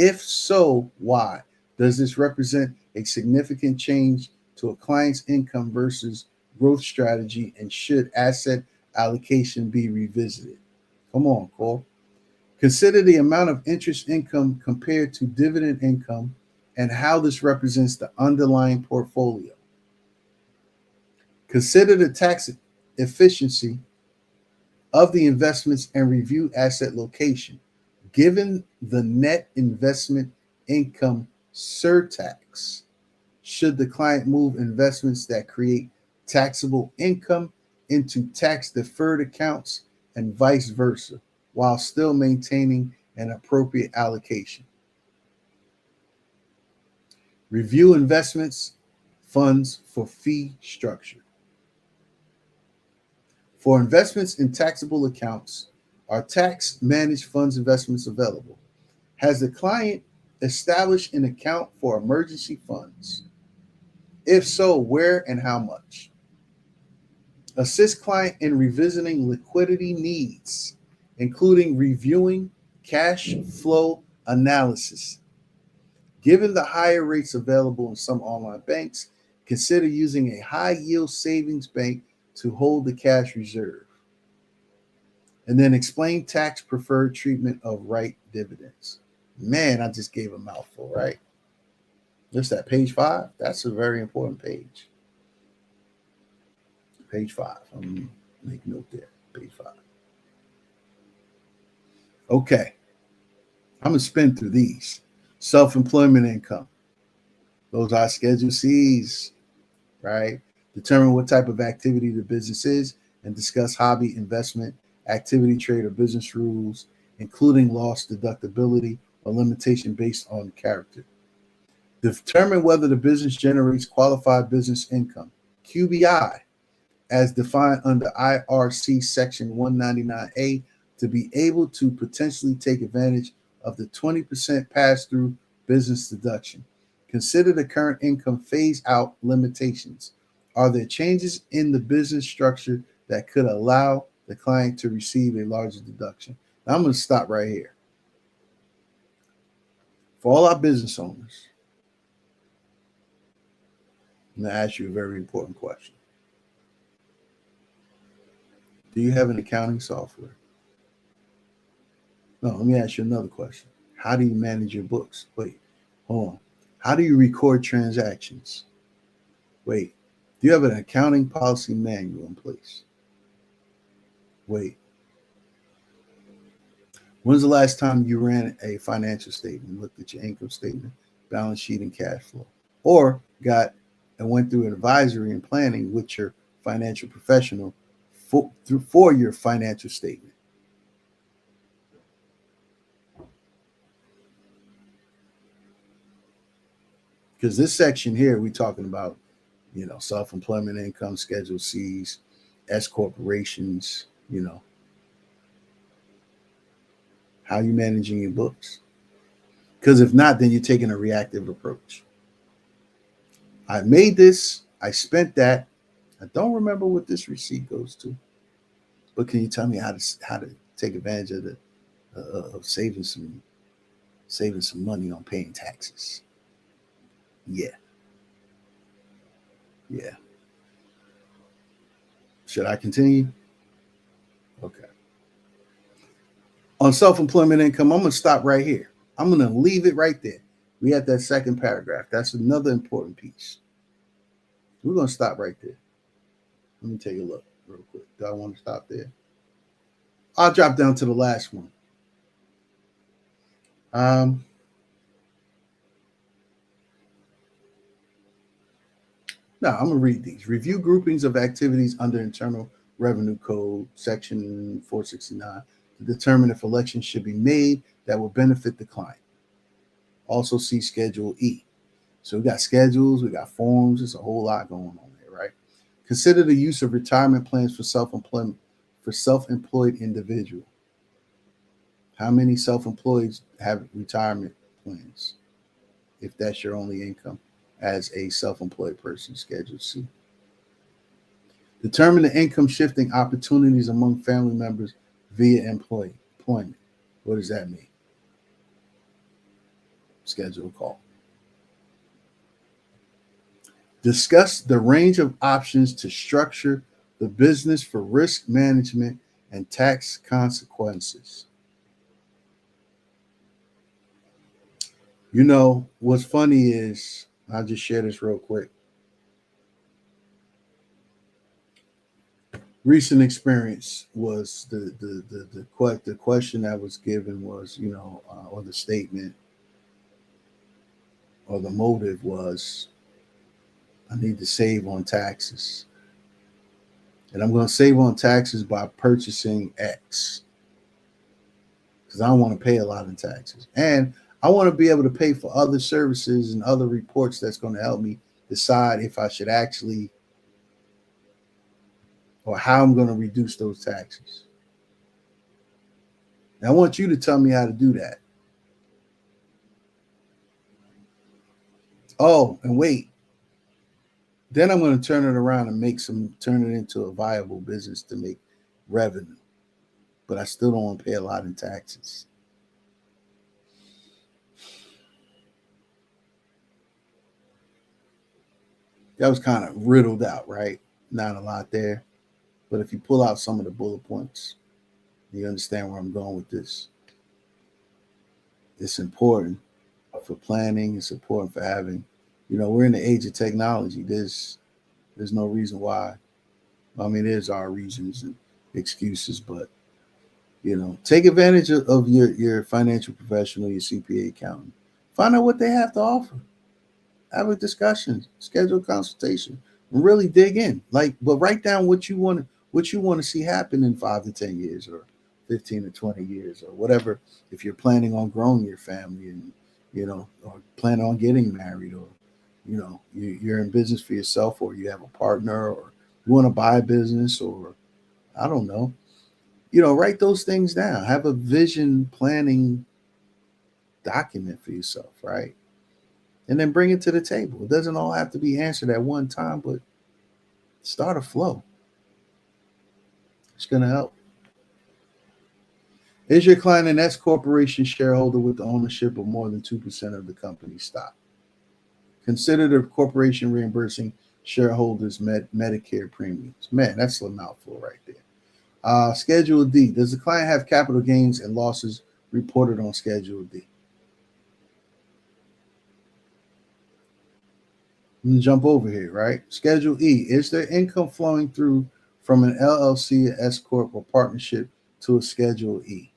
If so, why? Does this represent a significant change to a client's income versus growth strategy, and should asset allocation be revisited? Come on, Cole. Consider the amount of interest income compared to dividend income and how this represents the underlying portfolio. Consider the tax efficiency of the investments and review asset location. Given the net investment income surtax, should the client move investments that create taxable income into tax deferred accounts and vice versa, while still maintaining an appropriate allocation? Review investments funds for fee structure. For investments in taxable accounts, are tax managed funds investments available? Has the client established an account for emergency funds? If so, where and how much? Assist client in revisiting liquidity needs, including reviewing cash flow analysis. Given the higher rates available in some online banks, consider using a high yield savings bank to hold the cash reserve. And then explain tax preferred treatment of right dividends. Man, I just gave a mouthful, right? Just that page 5. That's a very important page. Page 5. I'm going to make a note there. Page 5. Okay. I'm going to spin through these. Self-employment income. Those are Schedule C's, right? Determine what type of activity the business is and discuss hobby, investment, activity, trade, or business rules, including loss deductibility or limitation based on character. Determine whether the business generates qualified business income, QBI, as defined under IRC Section 199A, to be able to potentially take advantage of the 20% pass-through business deduction. Consider the current income phase-out limitations. Are there changes in the business structure that could allow the client to receive a larger deduction? Now, I'm going to stop right here. For all our business owners, I'm going to ask you a very important question. Do you have an accounting software? No, let me ask you another question. How do you manage your books? Wait, hold on. How do you record transactions? Wait, do you have an accounting policy manual in place? Wait. When's the last time you ran a financial statement, looked at your income statement, balance sheet, and cash flow? Or got and went through advisory and planning with your financial professional for your financial statement? Because this section here, we're talking about, self-employment income, Schedule C's, S corporations, how you managing your books? Because if not, then you're taking a reactive approach. I made this, I spent that. I don't remember what this receipt goes to, but can you tell me how to take advantage of of saving some money on paying taxes? Yeah. Should I continue? Okay. On self-employment income, I'm going to stop right here. I'm going to leave it right there. We had that second paragraph. That's another important piece. We're going to stop right there. Let me take a look real quick. Do I want to stop there? I'll drop down to the last one. Now, I'm going to read these. Review groupings of activities under Internal Revenue Code, Section 469, to determine if elections should be made that will benefit the client. Also see Schedule E. So we got schedules, we got forms. There's a whole lot going on there, right? Consider the use of retirement plans for self-employed individual. How many self-employed have retirement plans if that's your only income as a self-employed person? Schedule C. Determine the income shifting opportunities among family members via employment. What does that mean? schedule a call. Discuss the range of options to structure the business for risk management and tax consequences. You know, what's funny is, I'll just share this real quick. Recent experience was the question that was given was, or the statement or the motive was, I need to save on taxes. And I'm going to save on taxes by purchasing X because I don't want to pay a lot in taxes. And I want to be able to pay for other services and other reports that's going to help me decide if I should actually, or how I'm going to reduce those taxes. And I want you to tell me how to do that. Oh, and wait. Then I'm going to turn it around and turn it into a viable business to make revenue. But I still don't want to pay a lot in taxes. That was kind of riddled out, right? Not a lot there. But if you pull out some of the bullet points, you understand where I'm going with this. It's important for planning. It's important for having, we're in the age of technology. There's no reason why. I mean, there's our reasons and excuses, but take advantage of your financial professional, your CPA accountant. Find out what they have to offer. Have a discussion, schedule a consultation, and really dig in. But write down what you want to see happen in 5 to 10 years, or 15 to 20 years, or whatever. If you're planning on growing your family, and or plan on getting married, or you're in business for yourself, or you have a partner, or you want to buy a business, or I don't know. Write those things down. Have a vision planning document for yourself, right? And then bring it to the table. It doesn't all have to be answered at one time, but start a flow. It's going to help. Is your client an S corporation shareholder with the ownership of more than 2% of the company's stock? Consider the corporation reimbursing shareholders' Medicare premiums. Man, that's a mouthful right there. Schedule D. Does the client have capital gains and losses reported on Schedule D? I'm going to jump over here, right? Schedule E. Is there income flowing through from an LLC, S-Corp, or partnership to a Schedule E?